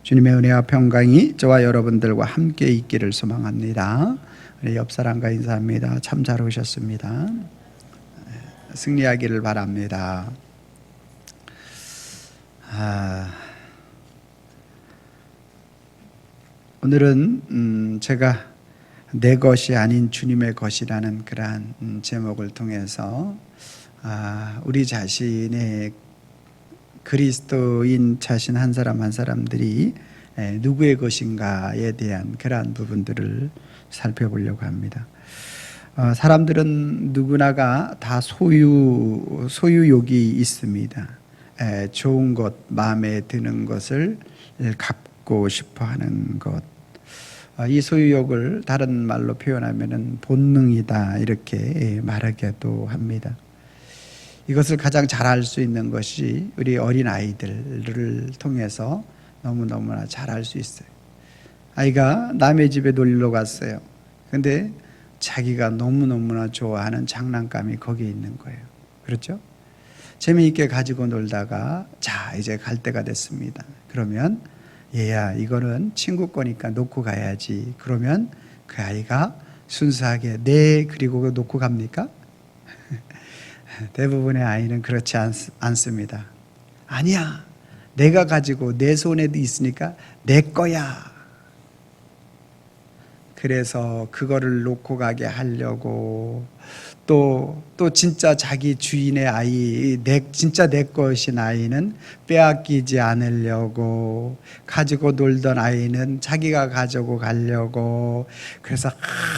주님의 은혜와 평강이 저와 여러분들과 함께 있기를 소망합니다. 우리 옆 사람과 인사합니다. 참 잘 오셨습니다. 승리하기를 바랍니다. 오늘은 제가 내 것이 아닌 주님의 것이라는 그러한 제목을 통해서 우리 자신의 그리스도인 자신 한 사람 한 사람들이 누구의 것인가에 대한 그러한 부분들을 살펴보려고 합니다. 사람들은 누구나가 다 소유욕이 있습니다. 좋은 것, 마음에 드는 것을 갖고 싶어 하는 것. 이 소유욕을 다른 말로 표현하면 본능이다 이렇게 말하기도 합니다. 이것을 가장 잘 알 수 있는 것이 우리 어린 아이들을 통해서 너무너무나 잘 알 수 있어요. 아이가 남의 집에 놀러 갔어요. 근데 자기가 너무너무나 좋아하는 장난감이 거기에 있는 거예요. 그렇죠? 재미있게 가지고 놀다가 자 이제 갈 때가 됐습니다. 그러면 얘야 이거는 친구 거니까 놓고 가야지. 그러면 그 아이가 순수하게 네 그리고 놓고 갑니까? 대부분의 아이는 그렇지 않습니다. 아니야 내가 가지고 내 손에 있으니까 내 거야. 그래서 그거를 놓고 가게 하려고 또 진짜 자기 주인의 아이, 진짜 내 것인 아이는 빼앗기지 않으려고, 가지고 놀던 아이는 자기가 가지고 가려고, 그래서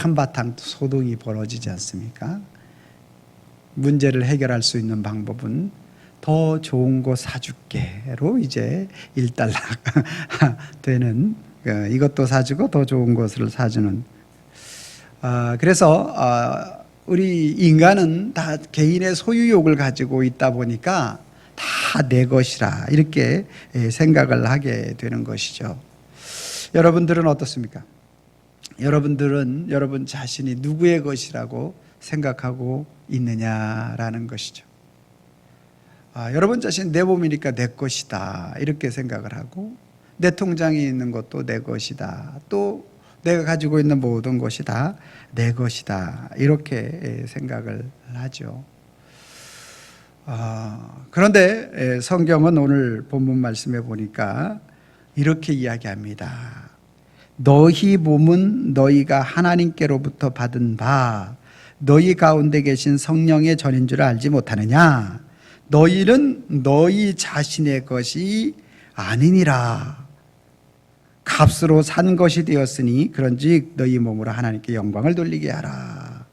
한바탕 소동이 벌어지지 않습니까? 문제를 해결할 수 있는 방법은 더 좋은 거 사줄게로 이제 일단락 되는, 이것도 사주고 더 좋은 것을 사주는. 그래서 우리 인간은 다 개인의 소유욕을 가지고 있다 보니까 다 내 것이라 이렇게 생각을 하게 되는 것이죠. 여러분들은 어떻습니까? 여러분들은 여러분 자신이 누구의 것이라고 생각하고 있느냐라는 것이죠. 여러분 자신 내 몸이니까 내 것이다 이렇게 생각을 하고, 내 통장에 있는 것도 내 것이다, 또 내가 가지고 있는 모든 것이 다 내 것이다 이렇게 생각을 하죠. 그런데 성경은 오늘 본문 말씀에 보니까 이렇게 이야기합니다. 너희 몸은 너희가 하나님께로부터 받은 바 너희 가운데 계신 성령의 전인 줄 알지 못하느냐? 너희는 너희 자신의 것이 아니니라. 값으로 산 것이 되었으니 그런즉 너희 몸으로 하나님께 영광을 돌리게 하라.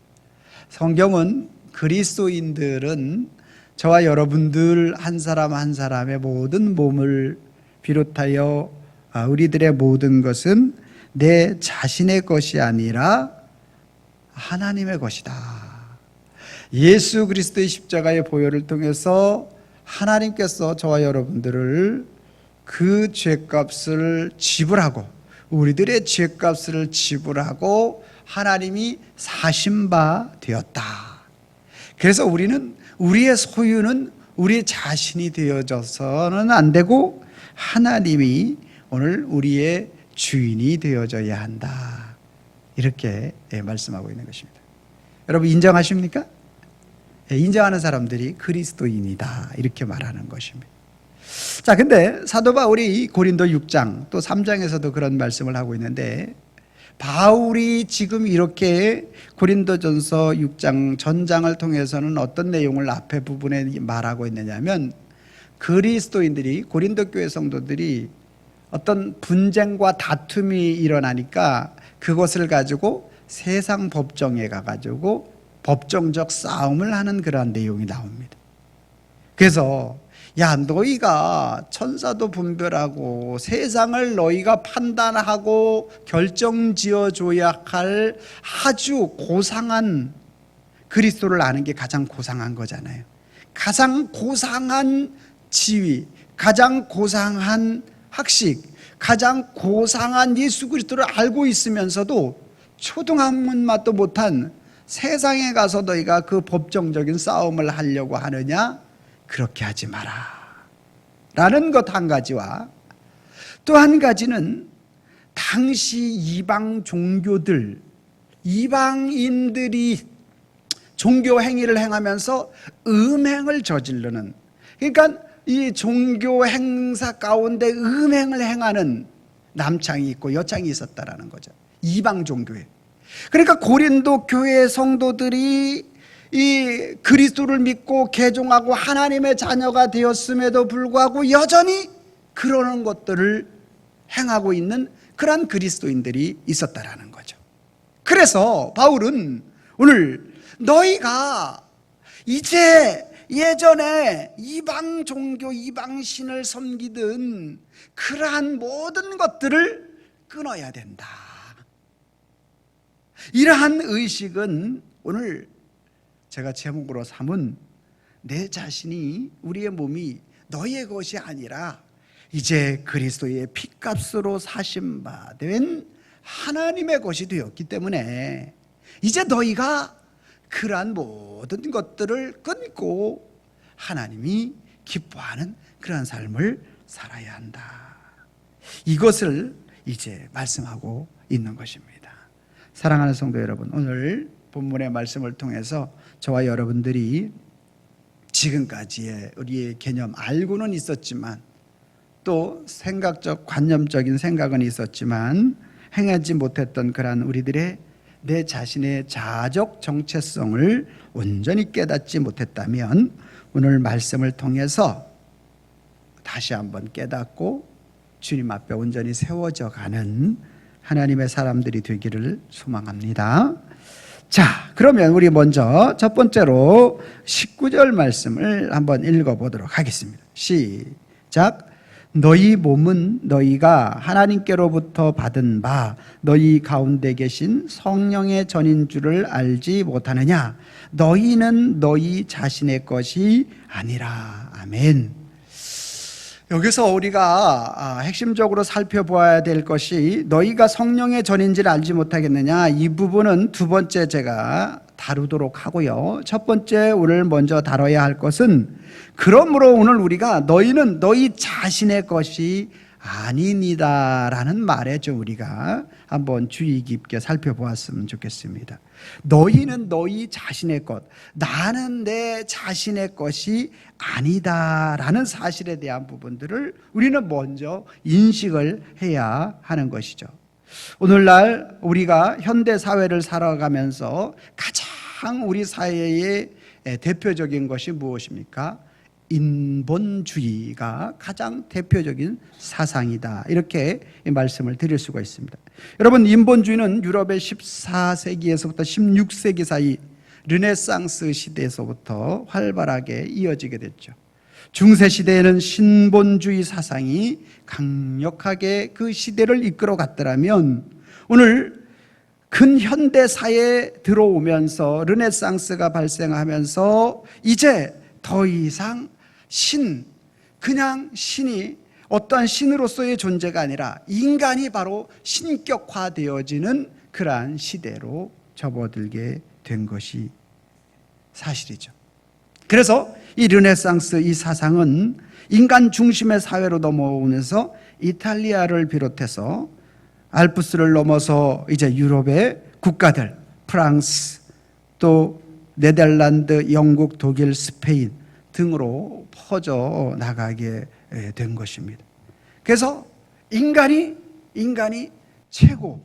성경은 그리스도인들은 저와 여러분들 한 사람 한 사람의 모든 몸을 비롯하여 우리들의 모든 것은 내 자신의 것이 아니라 하나님의 것이다. 예수 그리스도의 십자가의 보혈을 통해서 하나님께서 저와 여러분들을 그 죄값을 지불하고, 우리들의 죄값을 지불하고 하나님이 사신 바 되었다. 그래서 우리는 우리의 소유는 우리 자신이 되어져서는 안 되고 하나님이 오늘 우리의 주인이 되어져야 한다. 이렇게 말씀하고 있는 것입니다. 여러분 인정하십니까? 인정하는 사람들이 그리스도인이다 이렇게 말하는 것입니다. 자, 근데 사도 바울이 고린도 6장 또 3장에서도 그런 말씀을 하고 있는데, 바울이 지금 이렇게 고린도전서 6장 전장을 통해서는 어떤 내용을 앞에 부분에 말하고 있느냐면, 그리스도인들이, 고린도 교회 성도들이 어떤 분쟁과 다툼이 일어나니까 그것을 가지고 세상 법정에 가가지고 법정적 싸움을 하는 그러한 내용이 나옵니다. 그래서 야 너희가 천사도 분별하고 세상을 너희가 판단하고 결정지어줘야 할 아주 고상한 그리스도를 아는 게 가장 고상한 거잖아요. 가장 고상한 지위, 가장 고상한 학식, 가장 고상한 예수 그리스도를 알고 있으면서도 초등학문 맛도 못한 세상에 가서 너희가 그 법정적인 싸움을 하려고 하느냐? 그렇게 하지 마라 라는 것 한 가지와, 또 한 가지는 당시 이방 종교들, 이방인들이 종교 행위를 행하면서 음행을 저지르는, 그러니까 이 종교 행사 가운데 음행을 행하는 남창이 있고 여창이 있었다라는 거죠. 이방 종교에. 그러니까 고린도 교회 성도들이 이 그리스도를 믿고 개종하고 하나님의 자녀가 되었음에도 불구하고 여전히 그러는 것들을 행하고 있는 그런 그리스도인들이 있었다라는 거죠. 그래서 바울은 오늘 너희가 이제 예전에 이방 종교, 이방 신을 섬기던 그러한 모든 것들을 끊어야 된다. 이러한 의식은 오늘 제가 제목으로 삼은 내 자신이, 우리의 몸이 너희의 것이 아니라 이제 그리스도의 핏값으로 사신 바 된 하나님의 것이 되었기 때문에 이제 너희가 그러한 모든 것들을 끊고 하나님이 기뻐하는 그러한 삶을 살아야 한다. 이것을 이제 말씀하고 있는 것입니다. 사랑하는 성도 여러분, 오늘 본문의 말씀을 통해서 저와 여러분들이 지금까지의 우리의 개념 알고는 있었지만, 또 생각적 관념적인 생각은 있었지만 행하지 못했던 그러한 우리들의 내 자신의 자아적 정체성을 온전히 깨닫지 못했다면 오늘 말씀을 통해서 다시 한번 깨닫고 주님 앞에 온전히 세워져 가는 하나님의 사람들이 되기를 소망합니다. 자, 그러면 우리 먼저 첫 번째로 19절 말씀을 한번 읽어보도록 하겠습니다. 시작. 너희 몸은 너희가 하나님께로부터 받은 바 너희 가운데 계신 성령의 전인 줄을 알지 못하느냐? 너희는 너희 자신의 것이 아니라. 아멘. 여기서 우리가 핵심적으로 살펴보아야 될 것이 너희가 성령의 전인지를 알지 못하겠느냐, 이 부분은 두 번째 제가 다루도록 하고요. 첫 번째 오늘 먼저 다뤄야 할 것은, 그러므로 오늘 우리가 너희는 너희 자신의 것이 아닙니다라는 말에 좀 우리가 한번 주의 깊게 살펴보았으면 좋겠습니다. 너희는 너희 자신의 것, 나는 내 자신의 것이 아니다라는 사실에 대한 부분들을 우리는 먼저 인식을 해야 하는 것이죠. 오늘날 우리가 현대 사회를 살아가면서 가장 우리 사회의 대표적인 것이 무엇입니까? 인본주의가 가장 대표적인 사상이다, 이렇게 말씀을 드릴 수가 있습니다. 여러분, 인본주의는 유럽의 14세기에서부터 16세기 사이 르네상스 시대에서부터 활발하게 이어지게 됐죠. 중세시대에는 신본주의 사상이 강력하게 그 시대를 이끌어 갔더라면, 오늘 근현대사에 들어오면서 르네상스가 발생하면서 이제 더 이상 그냥 신이 어떠한 신으로서의 존재가 아니라 인간이 바로 신격화되어지는 그러한 시대로 접어들게 된 것이 사실이죠. 그래서 이 르네상스, 이 사상은 인간 중심의 사회로 넘어오면서 이탈리아를 비롯해서 알프스를 넘어서 이제 유럽의 국가들, 프랑스, 또 네덜란드, 영국, 독일, 스페인 등으로 퍼져 나가게 된 것입니다. 그래서 인간이 최고.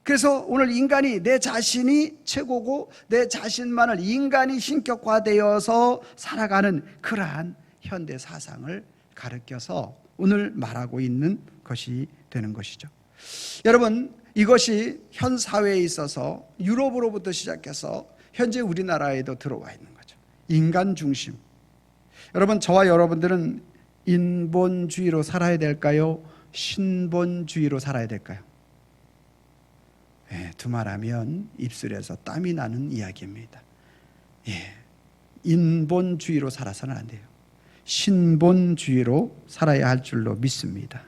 그래서 오늘 인간이, 내 자신이 최고고 내 자신만을 인간이 신격화되어서 살아가는 그러한 현대 사상을 가르쳐서 오늘 말하고 있는 것이 되는 것이죠. 여러분, 이것이 현 사회에 있어서 유럽으로부터 시작해서 현재 우리나라에도 들어와 있는 거죠. 인간 중심. 여러분, 저와 여러분들은 인본주의로 살아야 될까요? 신본주의로 살아야 될까요? 두말하면 입술에서 땀이 나는 이야기입니다. 인본주의로 살아서는 안 돼요. 신본주의로 살아야 할 줄로 믿습니다.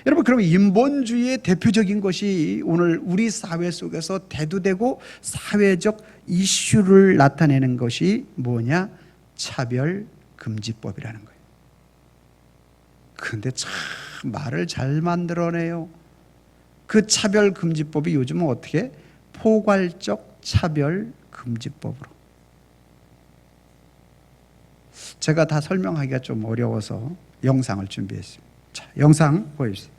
여러분, 그러면 인본주의의 대표적인 것이 오늘 우리 사회 속에서 대두되고 사회적 이슈를 나타내는 것이 뭐냐? 차별금지법이라는 거예요. 근데 참 말을 잘 만들어내요. 그 차별금지법이 요즘은 어떻게? 포괄적 차별금지법으로. 제가 다 설명하기가 좀 어려워서 영상을 준비했습니다. 자, 영상 보여주세요.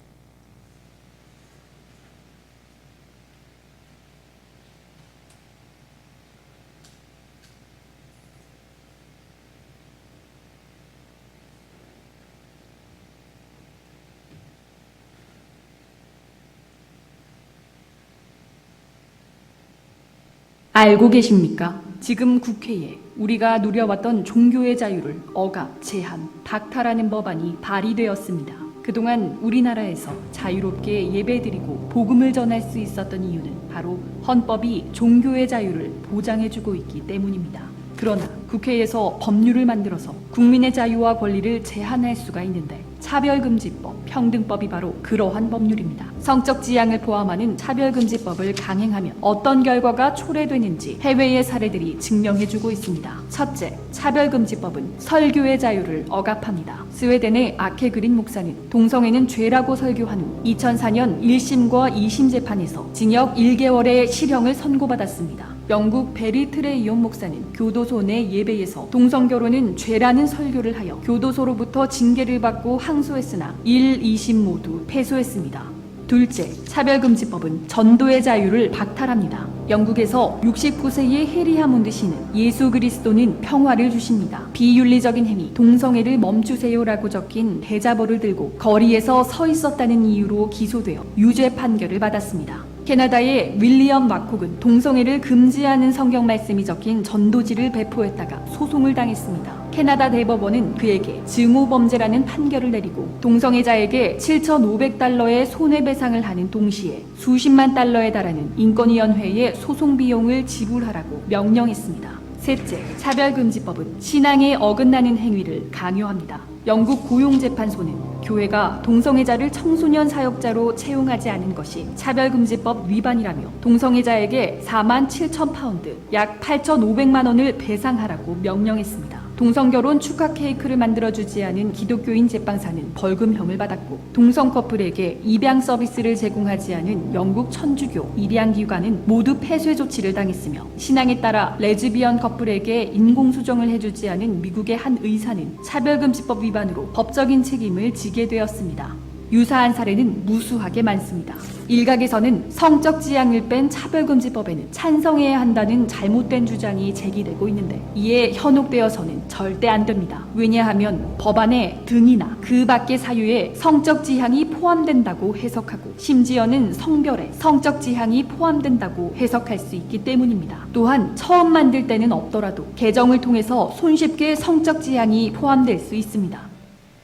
알고 계십니까? 지금 국회에 우리가 누려왔던 종교의 자유를 억압, 제한, 박탈하는 법안이 발의되었습니다. 그동안 우리나라에서 자유롭게 예배드리고 복음을 전할 수 있었던 이유는 바로 헌법이 종교의 자유를 보장해주고 있기 때문입니다. 그러나 국회에서 법률을 만들어서 국민의 자유와 권리를 제한할 수가 있는데 차별금지법, 평등법이 바로 그러한 법률입니다. 성적 지향을 포함하는 차별금지법을 강행하면 어떤 결과가 초래되는지 해외의 사례들이 증명해주고 있습니다. 첫째, 차별금지법은 설교의 자유를 억압합니다. 스웨덴의 아케 그린 목사는 동성애는 죄라고 설교한 후 2004년 1심과 2심 재판에서 징역 1개월의 실형을 선고받았습니다. 영국 베리 트레이온 목사는 교도소 내 예배에서 동성결혼은 죄라는 설교를 하여 교도소로부터 징계를 받고 항소했으나 1, 2심 모두 패소했습니다. 둘째, 차별금지법은 전도의 자유를 박탈합니다. 영국에서 69세의 해리 하몬드 씨는 예수 그리스도는 평화를 주십니다. 비윤리적인 행위, 동성애를 멈추세요라고 적힌 대자보를 들고 거리에서 서 있었다는 이유로 기소되어 유죄 판결을 받았습니다. 캐나다의 윌리엄 마콕은 동성애를 금지하는 성경 말씀이 적힌 전도지를 배포했다가 소송을 당했습니다. 캐나다 대법원은 그에게 증오범죄라는 판결을 내리고 동성애자에게 7,500달러의 손해배상을 하는 동시에 수십만 달러에 달하는 인권위원회의 소송 비용을 지불하라고 명령했습니다. 셋째, 차별금지법은 신앙에 어긋나는 행위를 강요합니다. 영국 고용재판소는 교회가 동성애자를 청소년 사역자로 채용하지 않은 것이 차별금지법 위반이라며 동성애자에게 47,000파운드, 약 8,500만 원을 배상하라고 명령했습니다. 동성결혼 축하 케이크를 만들어주지 않은 기독교인 제빵사는 벌금형을 받았고 동성 커플에게 입양 서비스를 제공하지 않은 영국 천주교 입양기관은 모두 폐쇄 조치를 당했으며 신앙에 따라 레즈비언 커플에게 인공수정을 해주지 않은 미국의 한 의사는 차별금지법 위반으로 법적인 책임을 지게 되었습니다. 유사한 사례는 무수하게 많습니다. 일각에서는 성적 지향을 뺀 차별금지법에는 찬성해야 한다는 잘못된 주장이 제기되고 있는데 이에 현혹되어서는 절대 안 됩니다. 왜냐하면 법안에 등이나 그 밖의 사유에 성적 지향이 포함된다고 해석하고 심지어는 성별에 성적 지향이 포함된다고 해석할 수 있기 때문입니다. 또한 처음 만들 때는 없더라도 개정을 통해서 손쉽게 성적 지향이 포함될 수 있습니다.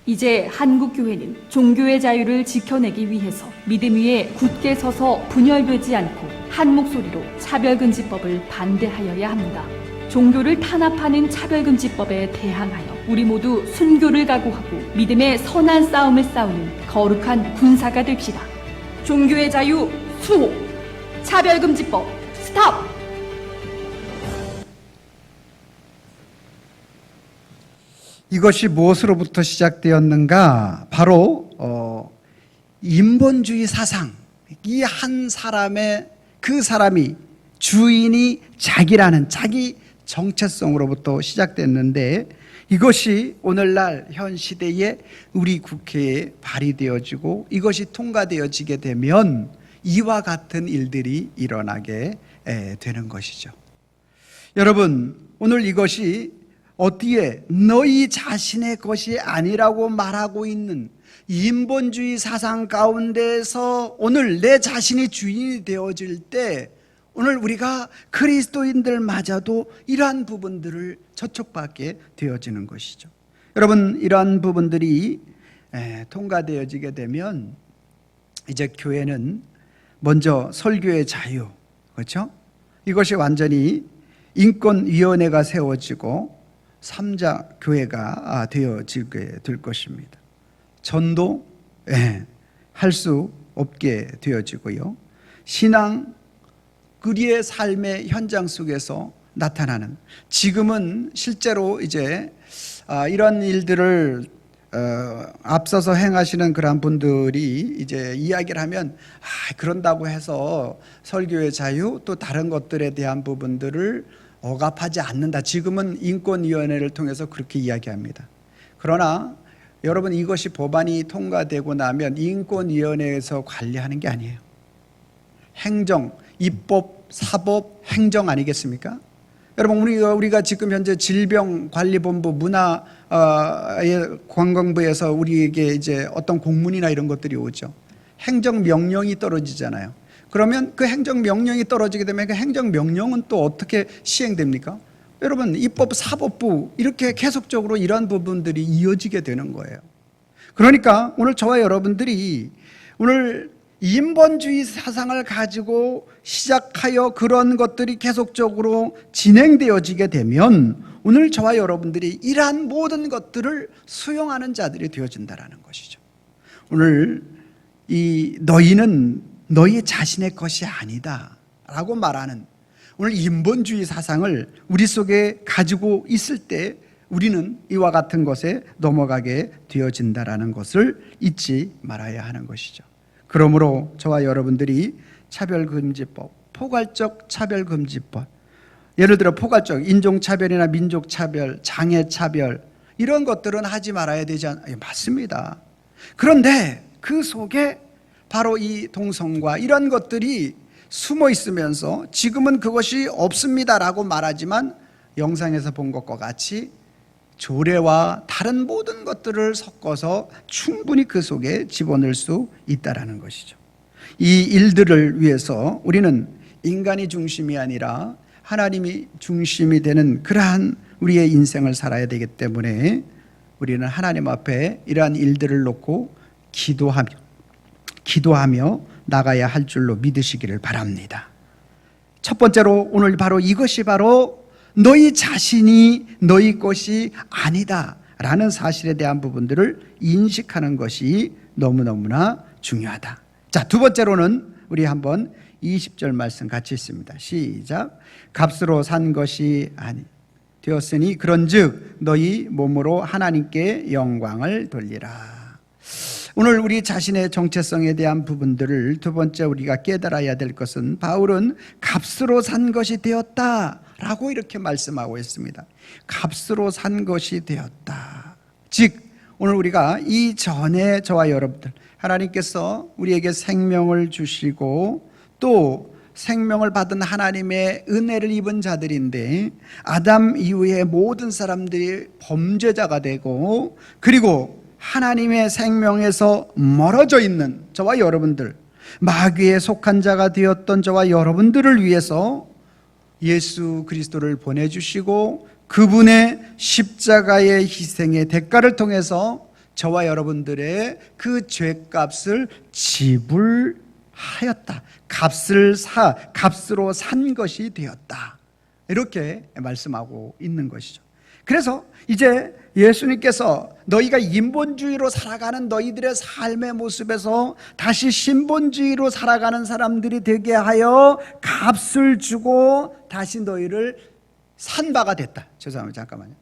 이제 한국교회는 종교의 자유를 지켜내기 위해서 믿음 위에 굳게 서서 분열되지 않고 한 목소리로 차별금지법을 반대하여야 합니다. 종교를 탄압하는 차별금지법에 대항하여 우리 모두 순교를 각오하고 믿음의 선한 싸움을 싸우는 거룩한 군사가 됩시다. 종교의 자유 수호! 차별금지법 스탑! 이것이 무엇으로부터 시작되었는가? 바로 인본주의 사상. 이 한 사람의 그 사람이 주인이 자기라는 자기 정체성으로부터 시작됐는데 이것이 오늘날 현 시대에 우리 국회에 발의되어지고 이것이 통과되어지게 되면 이와 같은 일들이 일어나게 되는 것이죠. 여러분, 오늘 이것이 어디에 너희 자신의 것이 아니라고 말하고 있는 인본주의 사상 가운데서 오늘 내 자신이 주인이 되어질 때 오늘 우리가 그리스도인들마저도 이러한 부분들을 저촉받게 되어지는 것이죠. 여러분, 이러한 부분들이 통과되어지게 되면 이제 교회는 먼저 설교의 자유, 그렇죠? 이것이 완전히 인권위원회가 세워지고 3자 교회가 되어지게 될 것입니다. 전도 할 수 없게 되어지고요. 신앙 우리의 삶의 현장 속에서 나타나는 지금은 실제로 이제 이런 일들을 앞서서 행하시는 그런 분들이 이제 이야기를 하면 그런다고 해서 설교의 자유 또 다른 것들에 대한 부분들을 억압하지 않는다. 지금은 인권위원회를 통해서 그렇게 이야기합니다. 그러나 여러분, 이것이 법안이 통과되고 나면 인권위원회에서 관리하는 게 아니에요. 행정, 입법, 사법, 행정 아니겠습니까? 여러분, 우리가 지금 현재 질병관리본부 관광부에서 우리에게 이제 어떤 공문이나 이런 것들이 오죠. 행정명령이 떨어지잖아요. 그러면 그 행정명령이 떨어지게 되면 그 행정명령은 또 어떻게 시행됩니까? 여러분, 입법, 사법부 이렇게 계속적으로 이런 부분들이 이어지게 되는 거예요. 그러니까 오늘 저와 여러분들이 오늘 인본주의 사상을 가지고 시작하여 그런 것들이 계속적으로 진행되어지게 되면 오늘 저와 여러분들이 이러한 모든 것들을 수용하는 자들이 되어진다는 것이죠. 오늘 너희는 너희 자신의 것이 아니다 라고 말하는 오늘 인본주의 사상을 우리 속에 가지고 있을 때 우리는 이와 같은 것에 넘어가게 되어진다는 것을 잊지 말아야 하는 것이죠. 그러므로 저와 여러분들이 차별금지법, 포괄적 차별금지법, 예를 들어 포괄적 인종차별이나 민족차별, 장애차별 이런 것들은 하지 말아야 되지 않아요? 맞습니다. 그런데 그 속에 바로 이 동성과 이런 것들이 숨어 있으면서 지금은 그것이 없습니다라고 말하지만 영상에서 본 것과 같이 조례와 다른 모든 것들을 섞어서 충분히 그 속에 집어넣을 수 있다는 것이죠. 이 일들을 위해서 우리는 인간이 중심이 아니라 하나님이 중심이 되는 그러한 우리의 인생을 살아야 되기 때문에 우리는 하나님 앞에 이러한 일들을 놓고 기도하며 나가야 할 줄로 믿으시기를 바랍니다. 첫 번째로 오늘 바로 이것이 바로 너희 자신이 너희 것이 아니다 라는 사실에 대한 부분들을 인식하는 것이 너무너무나 중요하다. 자, 두 번째로는 우리 한번 20절 말씀 같이 있습니다. 시작. 값으로 산 것이 되었으니 그런즉 너희 몸으로 하나님께 영광을 돌리라. 오늘 우리 자신의 정체성에 대한 부분들을 두 번째 우리가 깨달아야 될 것은 바울은 값으로 산 것이 되었다라고 이렇게 말씀하고 있습니다. 값으로 산 것이 되었다. 즉 오늘 우리가 이전에 저와 여러분들 하나님께서 우리에게 생명을 주시고 또 생명을 받은 하나님의 은혜를 입은 자들인데 아담 이후에 모든 사람들이 범죄자가 되고 그리고 하나님의 생명에서 멀어져 있는 저와 여러분들, 마귀에 속한 자가 되었던 저와 여러분들을 위해서 예수 그리스도를 보내주시고 그분의 십자가의 희생의 대가를 통해서 저와 여러분들의 그 죄값을 지불하였다. 값으로 산 것이 되었다. 이렇게 말씀하고 있는 것이죠. 그래서 이제 예수님께서 너희가 인본주의로 살아가는 너희들의 삶의 모습에서 다시 신본주의로 살아가는 사람들이 되게 하여 값을 주고 다시 너희를 산 바가 됐다. 죄송합니다. 잠깐만요.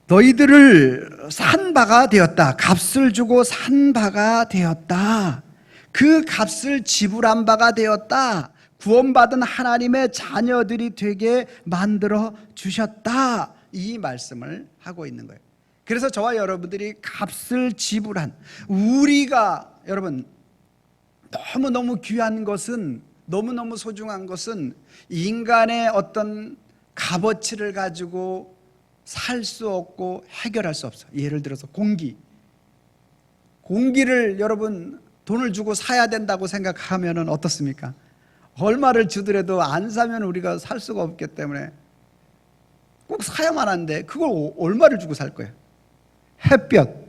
너희들을 산 바가 되었다. 값을 주고 산 바가 되었다. 그 값을 지불한 바가 되었다. 구원받은 하나님의 자녀들이 되게 만들어 주셨다. 이 말씀을 하고 있는 거예요. 그래서 저와 여러분들이 값을 지불한 우리가 여러분 너무너무 귀한 것은 너무너무 소중한 것은 인간의 어떤 값어치를 가지고 살 수 없고 해결할 수 없어. 예를 들어서 공기를 여러분 돈을 주고 사야 된다고 생각하면 어떻습니까? 얼마를 주더라도 안 사면 우리가 살 수가 없기 때문에 꼭 사야만 하는데 그걸 얼마를 주고 살 거예요? 햇볕.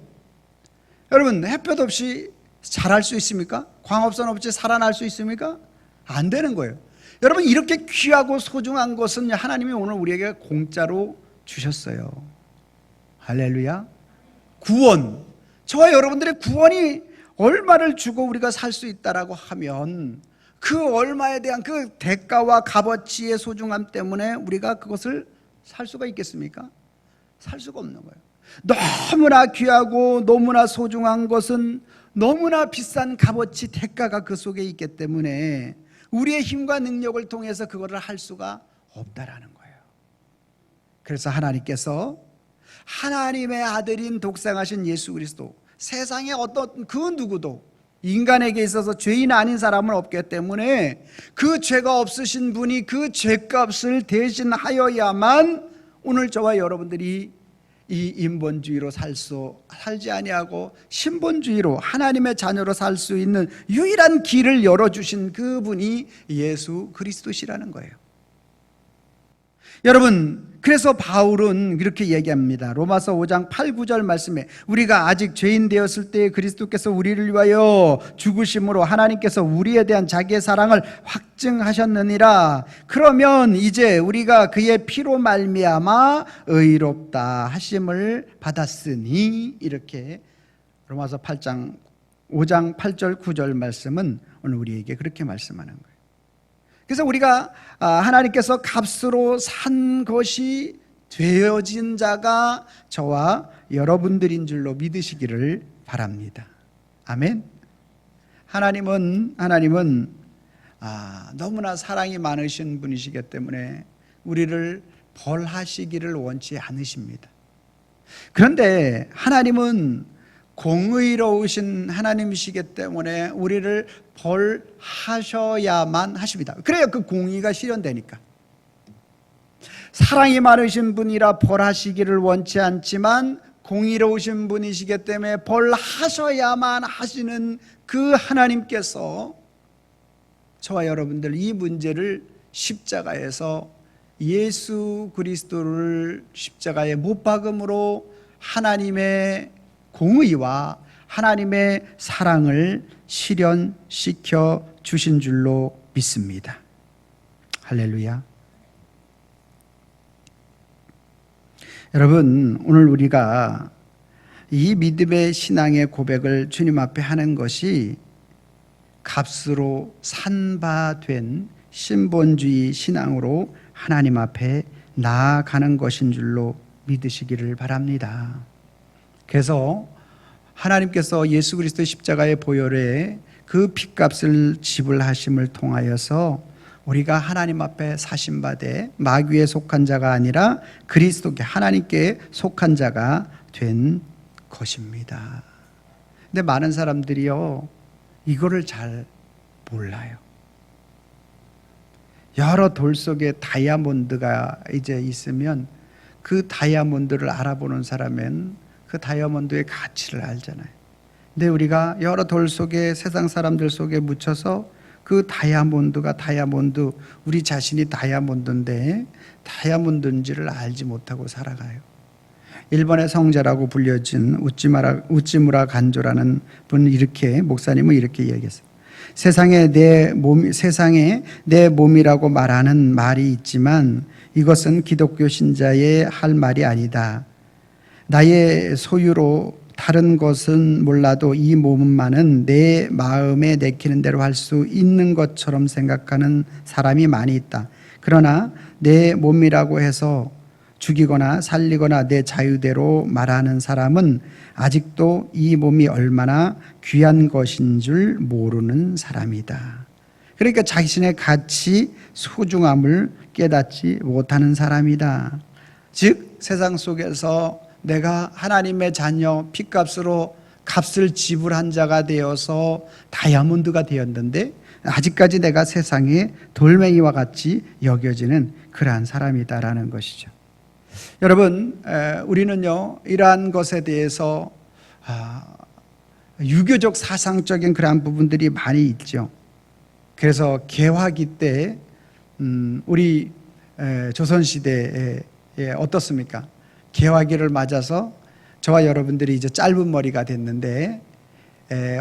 여러분 햇볕 없이 자랄 수 있습니까? 광합선 없이 살아날 수 있습니까? 안 되는 거예요. 여러분 이렇게 귀하고 소중한 것은 하나님이 오늘 우리에게 공짜로 주셨어요. 할렐루야. 구원. 저와 여러분들의 구원이 얼마를 주고 우리가 살 수 있다라고 하면 그 얼마에 대한 그 대가와 값어치의 소중함 때문에 우리가 그것을 살 수가 있겠습니까? 살 수가 없는 거예요. 너무나 귀하고 너무나 소중한 것은 너무나 비싼 값어치 대가가 그 속에 있기 때문에 우리의 힘과 능력을 통해서 그거를 할 수가 없다라는 거예요. 그래서 하나님께서 하나님의 아들인 독생하신 예수 그리스도, 세상에 어떤 그 누구도 인간에게 있어서 죄인 아닌 사람은 없기 때문에 그 죄가 없으신 분이 그 죄값을 대신하여야만 오늘 저와 여러분들이 이 인본주의로 살지 아니하고 신본주의로 하나님의 자녀로 살 수 있는 유일한 길을 열어주신 그분이 예수 그리스도시라는 거예요. 여러분, 그래서 바울은 이렇게 얘기합니다. 로마서 5장 8, 9절 말씀에 우리가 아직 죄인 되었을 때 그리스도께서 우리를 위하여 죽으심으로 하나님께서 우리에 대한 자기의 사랑을 확증하셨느니라. 그러면 이제 우리가 그의 피로 말미암아 의롭다 하심을 받았으니, 이렇게 로마서 5장 8절 9절 말씀은 오늘 우리에게 그렇게 말씀하는 거예요. 그래서 우리가 하나님께서 값으로 산 것이 되어진 자가 저와 여러분들인 줄로 믿으시기를 바랍니다. 아멘. 하나님은 너무나 사랑이 많으신 분이시기 때문에 우리를 벌하시기를 원치 않으십니다. 그런데 하나님은 공의로우신 하나님이시기 때문에 우리를 벌하셔야만 하십니다. 그래야 그 공의가 실현되니까. 사랑이 많으신 분이라 벌하시기를 원치 않지만 공의로우신 분이시기 때문에 벌하셔야만 하시는 그 하나님께서 저와 여러분들 이 문제를 십자가에서 예수 그리스도를 십자가에 못 박음으로 하나님의 공의와 하나님의 사랑을 실현시켜 주신 줄로 믿습니다. 할렐루야. 여러분, 오늘 우리가 이 믿음의 신앙의 고백을 주님 앞에 하는 것이 값으로 산바된 신본주의 신앙으로 하나님 앞에 나아가는 것인 줄로 믿으시기를 바랍니다. 그래서 하나님께서 예수 그리스도의 십자가의 보혈에 그 핏값을 지불하심을 통하여서 우리가 하나님 앞에 사심받아 마귀에 속한 자가 아니라 그리스도께 하나님께 속한 자가 된 것입니다. 근데 많은 사람들이요, 이거를 잘 몰라요. 여러 돌 속에 다이아몬드가 이제 있으면 그 다이아몬드를 알아보는 사람은 그 다이아몬드의 가치를 알잖아요. 근데 우리가 여러 돌 속에, 세상 사람들 속에 묻혀서 그 다이아몬드가 다이아몬드, 우리 자신이 다이아몬드인데 다이아몬드인지를 알지 못하고 살아가요. 일본의 성자라고 불려진 우찌무라 간조라는 분은 이렇게, 목사님은 이렇게 얘기했어요. 세상에 내 몸이라고 말하는 말이 있지만 이것은 기독교 신자의 할 말이 아니다. 나의 소유로 다른 것은 몰라도 이 몸만은 내 마음에 내키는 대로 할 수 있는 것처럼 생각하는 사람이 많이 있다. 그러나 내 몸이라고 해서 죽이거나 살리거나 내 자유대로 말하는 사람은 아직도 이 몸이 얼마나 귀한 것인 줄 모르는 사람이다. 그러니까 자신의 가치, 소중함을 깨닫지 못하는 사람이다. 즉 세상 속에서 내가 하나님의 자녀, 핏값으로 값을 지불한 자가 되어서 다이아몬드가 되었는데 아직까지 내가 세상에 돌멩이와 같이 여겨지는 그러한 사람이다라는 것이죠. 여러분, 우리는요 이러한 것에 대해서 유교적 사상적인 그러한 부분들이 많이 있죠. 그래서 개화기 때 우리 조선시대에 어떻습니까? 개화기를 맞아서 저와 여러분들이 이제 짧은 머리가 됐는데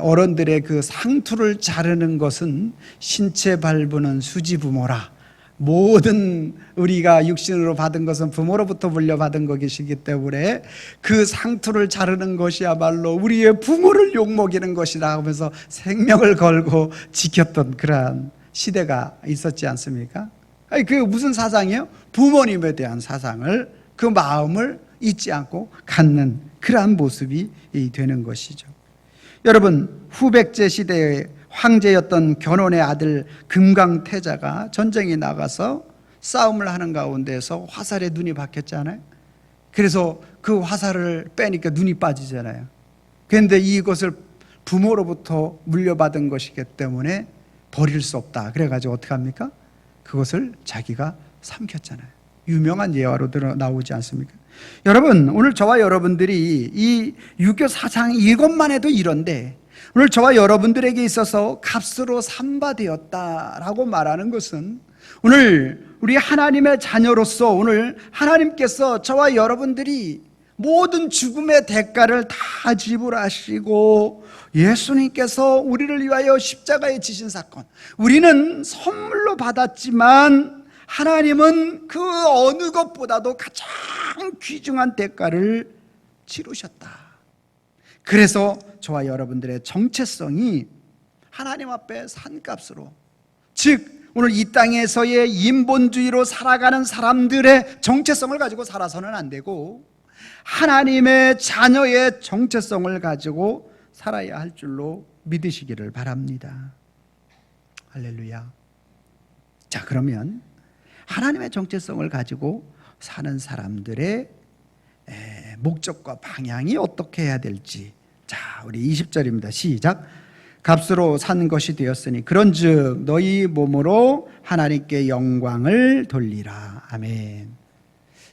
어른들의 그 상투를 자르는 것은 신체 발부는 수지부모라. 모든 우리가 육신으로 받은 것은 부모로부터 물려받은 것이기 때문에 그 상투를 자르는 것이야말로 우리의 부모를 욕먹이는 것이라 하면서 생명을 걸고 지켰던 그러한 시대가 있었지 않습니까? 아니, 그게 무슨 사상이에요? 부모님에 대한 사상을, 그 마음을 잊지 않고 갖는 그러한 모습이 되는 것이죠. 여러분, 후백제 시대의 황제였던 견훤의 아들 금강태자가 전쟁에 나가서 싸움을 하는 가운데서 화살에 눈이 박혔잖아요. 그래서 그 화살을 빼니까 눈이 빠지잖아요. 그런데 이것을 부모로부터 물려받은 것이기 때문에 버릴 수 없다. 그래가지고 어떻게 합니까? 그것을 자기가 삼켰잖아요. 유명한 예화로 나오지 않습니까? 여러분, 오늘 저와 여러분들이 이 유교 사상 이것만 해도 이런데, 오늘 저와 여러분들에게 있어서 값으로 삼바되었다라고 말하는 것은, 오늘 우리 하나님의 자녀로서 오늘 하나님께서 저와 여러분들이 모든 죽음의 대가를 다 지불하시고 예수님께서 우리를 위하여 십자가에 지신 사건, 우리는 선물로 받았지만 하나님은 그 어느 것보다도 가장 귀중한 대가를 치르셨다. 그래서 저와 여러분들의 정체성이 하나님 앞에 산값으로, 즉 오늘 이 땅에서의 인본주의로 살아가는 사람들의 정체성을 가지고 살아서는 안 되고 하나님의 자녀의 정체성을 가지고 살아야 할 줄로 믿으시기를 바랍니다. 할렐루야. 자, 그러면 하나님의 정체성을 가지고 사는 사람들의 목적과 방향이 어떻게 해야 될지, 자, 우리 20절입니다. 시작. 값으로 산 것이 되었으니 그런즉 너희 몸으로 하나님께 영광을 돌리라. 아멘.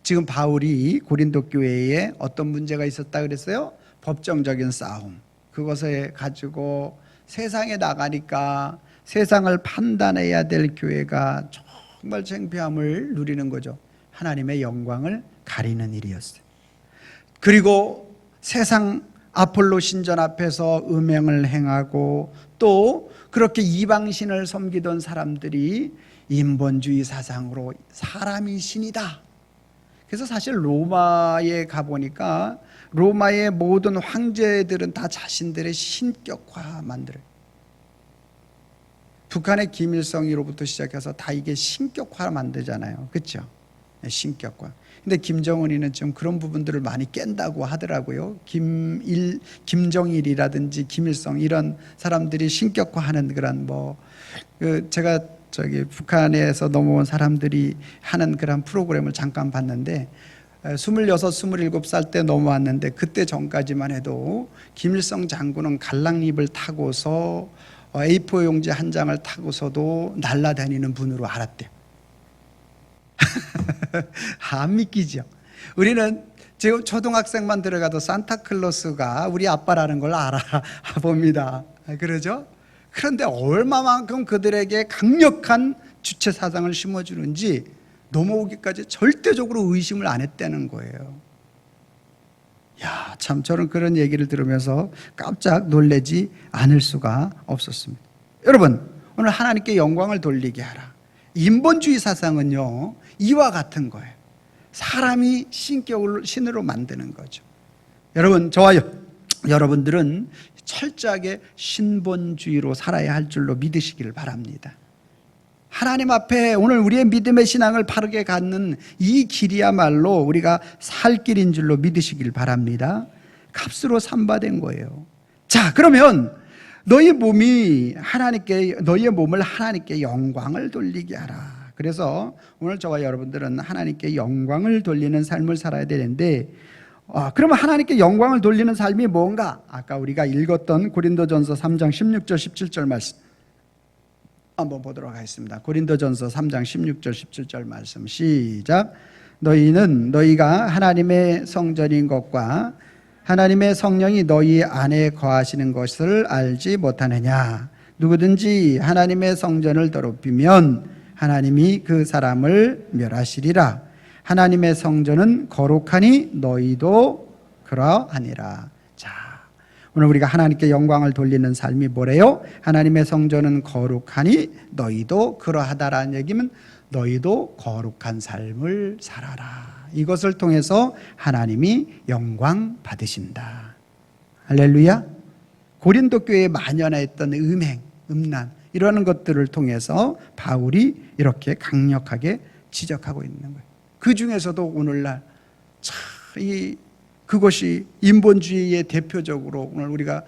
지금 바울이 고린도 교회에 어떤 문제가 있었다 그랬어요? 법정적인 싸움. 그것을 가지고 세상에 나가니까 세상을 판단해야 될 교회가 정말 창피함을 누리는 거죠. 하나님의 영광을 가리는 일이었어요. 그리고 세상 아폴로 신전 앞에서 음행을 행하고 또 그렇게 이방신을 섬기던 사람들이 인본주의 사상으로 사람이 신이다. 그래서 사실 로마에 가보니까 로마의 모든 황제들은 다 자신들의 신격화 만들어요. 북한의 김일성이로부터 시작해서 다 이게 신격화 만들잖아요. 그렇죠? 신격화. 근데 김정은이는 좀 그런 부분들을 많이 깬다고 하더라고요. 김정일이라든지 김일성 이런 사람들이 신격화하는 그런 제가 북한에서 넘어온 사람들이 하는 그런 프로그램을 잠깐 봤는데 26, 27살 때 넘어왔는데 그때 전까지만 해도 김일성 장군은 갈랑잎을 타고서 A4 용지 한 장을 타고서도 날아다니는 분으로 알았대요. 안 믿기죠. 우리는 지금 초등학생만 들어가도 산타클로스가 우리 아빠라는 걸 알아봅니다. 그러죠? 그런데 얼마만큼 그들에게 강력한 주체 사상을 심어주는지 넘어오기까지 절대적으로 의심을 안 했다는 거예요. 야, 참 저는 그런 얘기를 들으면서 깜짝 놀라지 않을 수가 없었습니다. 여러분, 오늘 하나님께 영광을 돌리게 하라. 인본주의 사상은요, 이와 같은 거예요. 사람이 신으로 만드는 거죠. 여러분, 저와 여러분들은 철저하게 신본주의로 살아야 할 줄로 믿으시기를 바랍니다. 하나님 앞에 오늘 우리의 믿음의 신앙을 바르게 갖는 이 길이야말로 우리가 살 길인 줄로 믿으시길 바랍니다. 값으로 삼바된 거예요. 자, 그러면 너희 몸을 하나님께 영광을 돌리게 하라. 그래서 오늘 저와 여러분들은 하나님께 영광을 돌리는 삶을 살아야 되는데, 그러면 하나님께 영광을 돌리는 삶이 뭔가? 아까 우리가 읽었던 고린도전서 3장 16절 17절 말씀 한번 보도록 하겠습니다. 고린도전서 3장 16절 17절 말씀 시작. 너희가 하나님의 성전인 것과 하나님의 성령이 너희 안에 거하시는 것을 알지 못하느냐. 누구든지 하나님의 성전을 더럽히면 하나님이 그 사람을 멸하시리라. 하나님의 성전은 거룩하니 너희도 그러하니라. 자, 오늘 우리가 하나님께 영광을 돌리는 삶이 뭐래요? 하나님의 성전은 거룩하니 너희도 그러하다라는 얘기면 너희도 거룩한 삶을 살아라. 이것을 통해서 하나님이 영광 받으신다. 할렐루야. 고린도 교회에 만연했던 음행, 음란 이러는 것들을 통해서 바울이 이렇게 강력하게 지적하고 있는 거예요. 그 중에서도 오늘날 그것이 인본주의의 대표적으로 오늘 우리가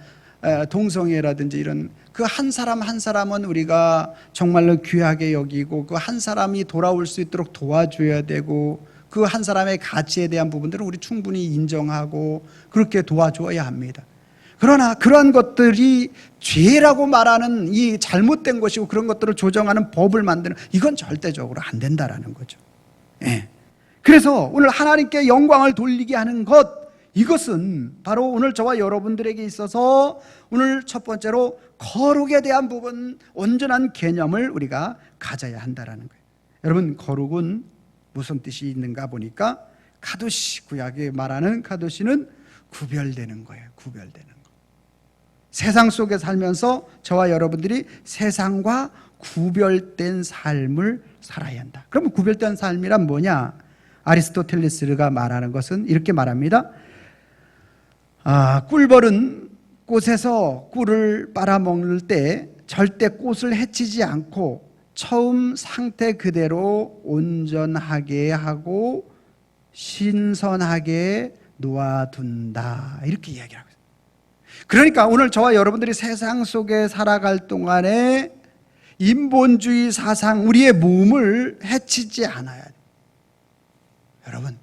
동성애라든지 이런 그 한 사람 한 사람은 우리가 정말로 귀하게 여기고 그 한 사람이 돌아올 수 있도록 도와줘야 되고 그 한 사람의 가치에 대한 부분들은 우리 충분히 인정하고 그렇게 도와줘야 합니다. 그러나 그러한 것들이 죄라고 말하는 이 잘못된 것이고 그런 것들을 조정하는 법을 만드는 이건 절대적으로 안 된다라는 거죠. 예. 그래서 오늘 하나님께 영광을 돌리게 하는 것, 이것은 바로 오늘 저와 여러분들에게 있어서 오늘 첫 번째로 거룩에 대한 부분, 온전한 개념을 우리가 가져야 한다라는 거예요. 여러분, 거룩은 무슨 뜻이 있는가 보니까 카도시, 구약에 말하는 카도시는 구별되는 거예요. 구별되는 거. 세상 속에 살면서 저와 여러분들이 세상과 구별된 삶을 살아야 한다. 그러면 구별된 삶이란 뭐냐? 아리스토텔레스가 말하는 것은 이렇게 말합니다. 꿀벌은 꽃에서 꿀을 빨아먹을 때 절대 꽃을 해치지 않고 처음 상태 그대로 온전하게 하고 신선하게 놓아둔다. 이렇게 이야기하고 있어요. 그러니까 오늘 저와 여러분들이 세상 속에 살아갈 동안에 인본주의 사상, 우리의 몸을 해치지 않아야 돼요. 여러분,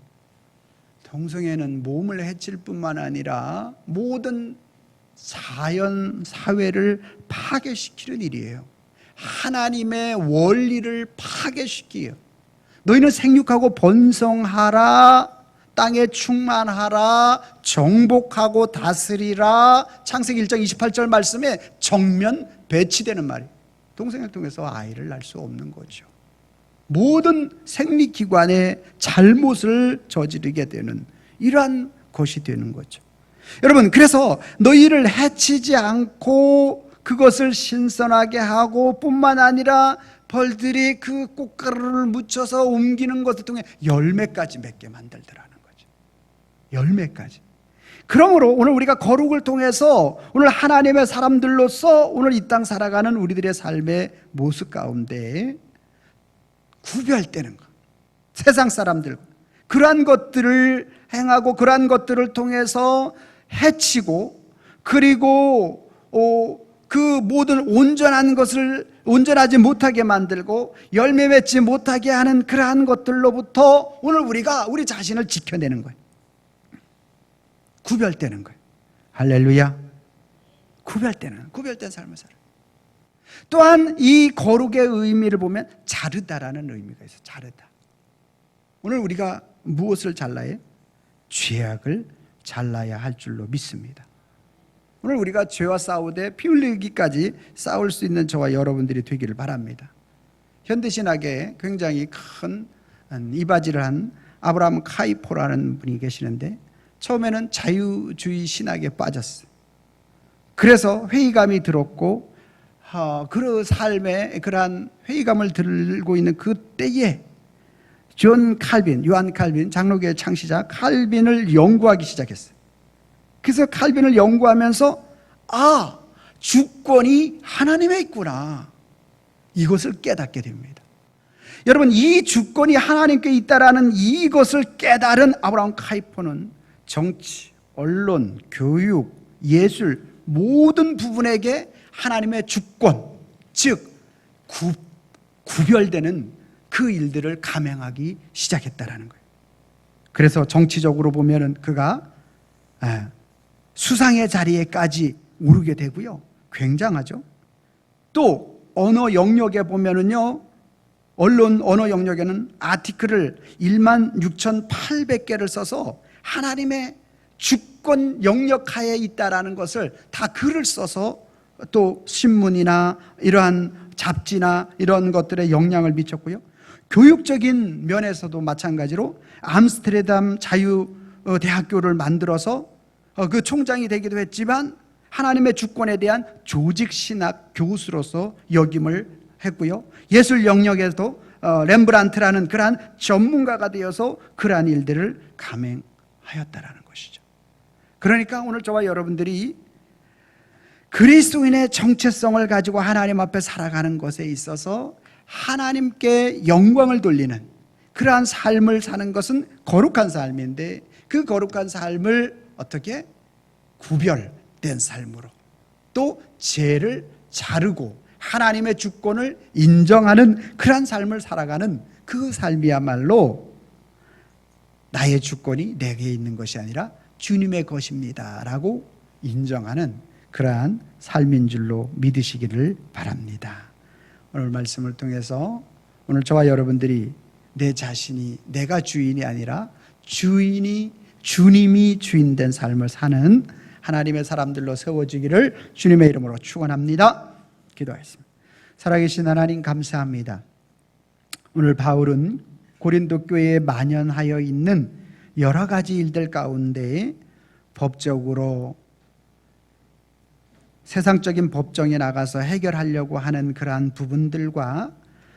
동성애는 몸을 해칠 뿐만 아니라 모든 자연, 사회를 파괴시키는 일이에요. 하나님의 원리를 파괴시키요. 너희는 생육하고 번성하라, 땅에 충만하라, 정복하고 다스리라. 창세기 1장 28절 말씀에 정면 배치되는 말이에요. 동성애를 통해서 아이를 낳을 수 없는 거죠. 모든 생리기관에 잘못을 저지르게 되는 이러한 것이 되는 거죠. 여러분, 그래서 너희를 해치지 않고 그것을 신선하게 하고 뿐만 아니라 벌들이 그 꽃가루를 묻혀서 옮기는 것을 통해 열매까지 맺게 만들더라는 거죠. 열매까지. 그러므로 오늘 우리가 거룩을 통해서 오늘 하나님의 사람들로서 오늘 이 땅 살아가는 우리들의 삶의 모습 가운데 구별되는 것, 세상 사람들, 그러한 것들을 행하고 그러한 것들을 통해서 해치고 그리고 그 모든 온전한 것을 온전하지 못하게 만들고 열매 맺지 못하게 하는 그러한 것들로부터 오늘 우리가 우리 자신을 지켜내는 거예요. 구별되는 거예요. 할렐루야. 구별된 삶을 살아요. 또한 이 거룩의 의미를 보면 자르다라는 의미가 있어요. 자르다. 오늘 우리가 무엇을 잘라야 해요? 죄악을 잘라야 할 줄로 믿습니다. 오늘 우리가 죄와 싸우되 피 흘리기까지 싸울 수 있는 저와 여러분들이 되기를 바랍니다. 현대신학에 굉장히 큰 이바지를 한 아브라함 카이포라는 분이 계시는데 처음에는 자유주의 신학에 빠졌어요. 그래서 회의감이 들었고 그 삶에 그러한 회의감을 들고 있는 그때에 요한 칼빈, 장로교의 창시자 칼빈을 연구하기 시작했어요. 그래서 칼빈을 연구하면서 주권이 하나님에 있구나, 이것을 깨닫게 됩니다. 여러분, 이 주권이 하나님께 있다라는 이것을 깨달은 아브라함 카이포는 정치, 언론, 교육, 예술 모든 부분에게 하나님의 주권, 즉 구별되는 그 일들을 감행하기 시작했다라는 거예요. 그래서 정치적으로 보면은 그가 수상의 자리에까지 오르게 되고요. 굉장하죠. 또 언어 영역에 보면은요, 언어 영역에는 아티클을 16,800개를 써서 하나님의 주권 영역 하에 있다라는 것을 다 글을 써서 또 신문이나 이러한 잡지나 이런 것들에 영향을 미쳤고요. 교육적인 면에서도 마찬가지로 암스테르담 자유대학교를 만들어서 그 총장이 되기도 했지만 하나님의 주권에 대한 조직신학 교수로서 역임을 했고요. 예술 영역에도 렘브란트라는 그러한 전문가가 되어서 그러한 일들을 감행하였다라는 것이죠. 그러니까 오늘 저와 여러분들이 그리스도인의 정체성을 가지고 하나님 앞에 살아가는 것에 있어서 하나님께 영광을 돌리는 그러한 삶을 사는 것은 거룩한 삶인데, 그 거룩한 삶을 어떻게 구별된 삶으로, 또 죄를 자르고 하나님의 주권을 인정하는 그러한 삶을 살아가는 그 삶이야말로 나의 주권이 내게 있는 것이 아니라 주님의 것입니다 라고 인정하는 그러한 삶인 줄로 믿으시기를 바랍니다. 오늘 말씀을 통해서 오늘 저와 여러분들이 내 자신이, 내가 주인이 아니라 주님이 주인된 삶을 사는 하나님의 사람들로 세워지기를 주님의 이름으로 축원합니다. 기도하겠습니다. 살아계신 하나님, 감사합니다. 오늘 바울은 고린도 교회에 만연하여 있는 여러 가지 일들 가운데 법적으로 세상적인 법정에 나가서 해결하려고 하는 그러한 부분들과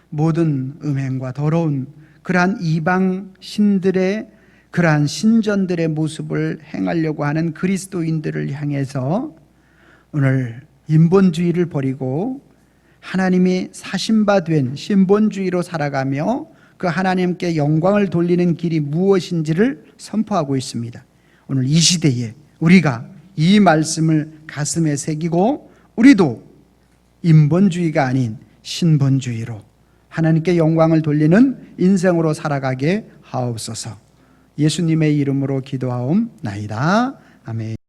모든 음행과 더러운 그러한 이방 신들의 그러한 신전들의 모습을 행하려고 하는 그리스도인들을 향해서 오늘 인본주의를 버리고 하나님이 사신바 된 신본주의로 살아가며 그 하나님께 영광을 돌리는 길이 무엇인지를 선포하고 있습니다. 오늘 이 시대에 우리가 이 말씀을 가슴에 새기고 우리도 인본주의가 아닌 신본주의로 하나님께 영광을 돌리는 인생으로 살아가게 하옵소서. 예수님의 이름으로 기도하옵나이다. 아멘.